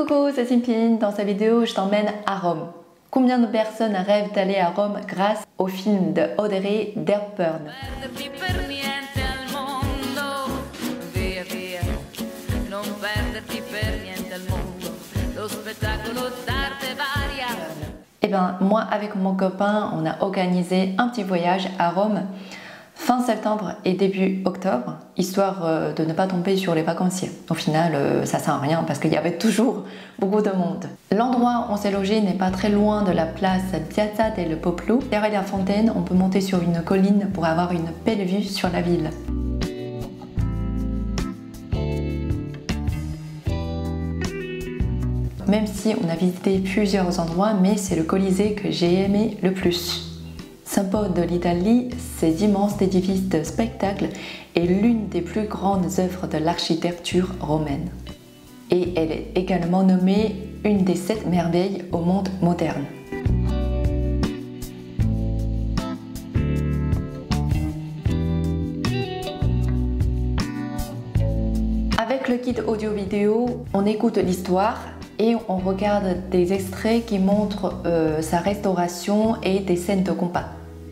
Coucou, c'est Simpline. Dans cette vidéo, je t'emmène à Rome. Combien de personnes rêvent d'aller à Rome grâce au film de Audrey Hepburn? Eh bien, moi avec mon copain, on a organisé un petit voyage à Rome fin septembre et début octobre, histoire de ne pas tomber sur les vacanciers. Au final, ça sert à rien parce qu'il y avait toujours beaucoup de monde. L'endroit où on s'est logé n'est pas très loin de la place Piazza del Popolo. Derrière la fontaine, on peut monter sur une colline pour avoir une belle vue sur la ville. Même si on a visité plusieurs endroits, mais c'est le Colisée que j'ai aimé le plus. Symbole de l'Italie, ces immenses édifices de spectacle est l'une des plus grandes œuvres de l'architecture romaine. Et elle est également nommée une des 7 merveilles au monde moderne. Avec le guide audio-vidéo, on écoute l'histoire et on regarde des extraits qui montrent sa restauration et des scènes de combat.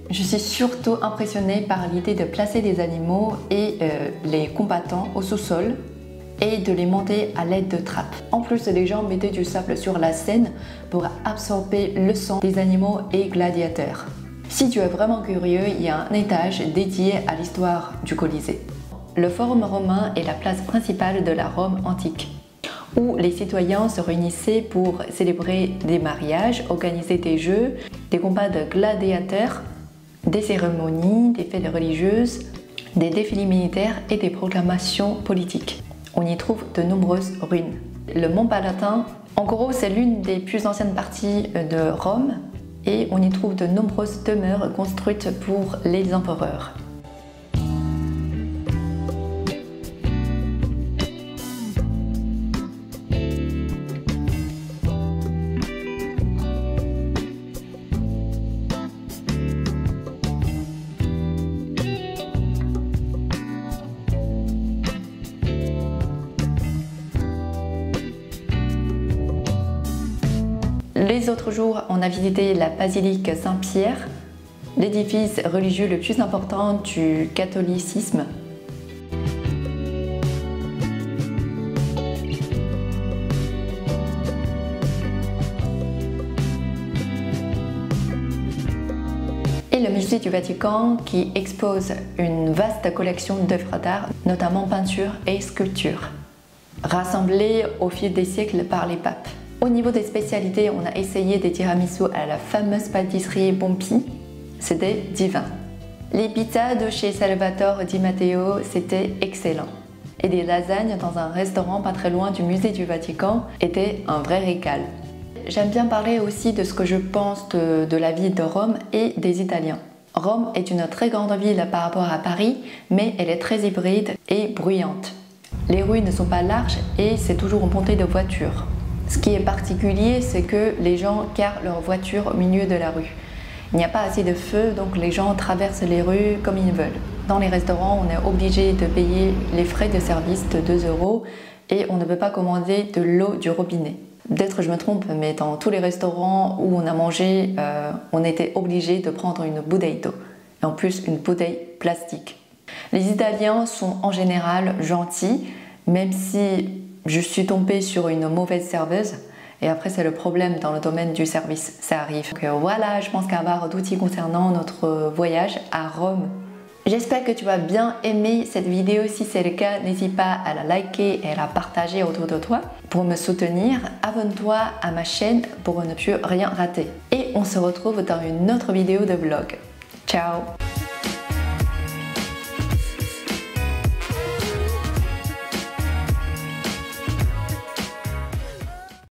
Je suis surtout impressionnée par l'idée de placer des animaux et les combattants au sous-sol et de les monter à l'aide de trappes. En plus, les gens mettaient du sable sur la scène pour absorber le sang des animaux et gladiateurs. Si tu es vraiment curieux, il y a un étage dédié à l'histoire du Colisée. Le Forum romain est la place principale de la Rome antique, où les citoyens se réunissaient pour célébrer des mariages, organiser des jeux, des combats de gladiateurs, des cérémonies, des fêtes religieuses, des défilés militaires et des proclamations politiques. On y trouve de nombreuses ruines. Le Mont Palatin, en gros, c'est l'une des plus anciennes parties de Rome et on y trouve de nombreuses demeures construites pour les empereurs. Les autres jours, on a visité la basilique Saint-Pierre, l'édifice religieux le plus important du catholicisme. Et le musée du Vatican qui expose une vaste collection d'œuvres d'art, notamment peintures et sculptures, rassemblées au fil des siècles par les papes. Au niveau des spécialités, on a essayé des tiramisu à la fameuse pâtisserie Pompi. C'était divin. Les pizzas de chez Salvatore Di Matteo, c'était excellent. Et des lasagnes dans un restaurant pas très loin du musée du Vatican étaient un vrai régal. J'aime bien parler aussi de ce que je pense de la ville de Rome et des Italiens. Rome est une très grande ville par rapport à Paris, mais elle est très hybride et bruyante. Les rues ne sont pas larges et c'est toujours une montée de voitures. Ce qui est particulier, c'est que les gens garent leur voiture au milieu de la rue. Il n'y a pas assez de feu, donc les gens traversent les rues comme ils veulent. Dans les restaurants, on est obligé de payer les frais de service de 2 € et on ne peut pas commander de l'eau du robinet. Peut-être je me trompe, mais dans tous les restaurants où on a mangé, on était obligé de prendre une bouteille d'eau. Et en plus, une bouteille plastique. Les Italiens sont en général gentils, même si je suis tombée sur une mauvaise serveuse et après c'est le problème dans le domaine du service, ça arrive. Donc voilà, je pense qu'avoir d'outils concernant notre voyage à Rome. J'espère que tu as bien aimé cette vidéo. Si c'est le cas, n'hésite pas à la liker et à la partager autour de toi. Pour me soutenir, abonne-toi à ma chaîne pour ne plus rien rater. Et on se retrouve dans une autre vidéo de vlog. Ciao!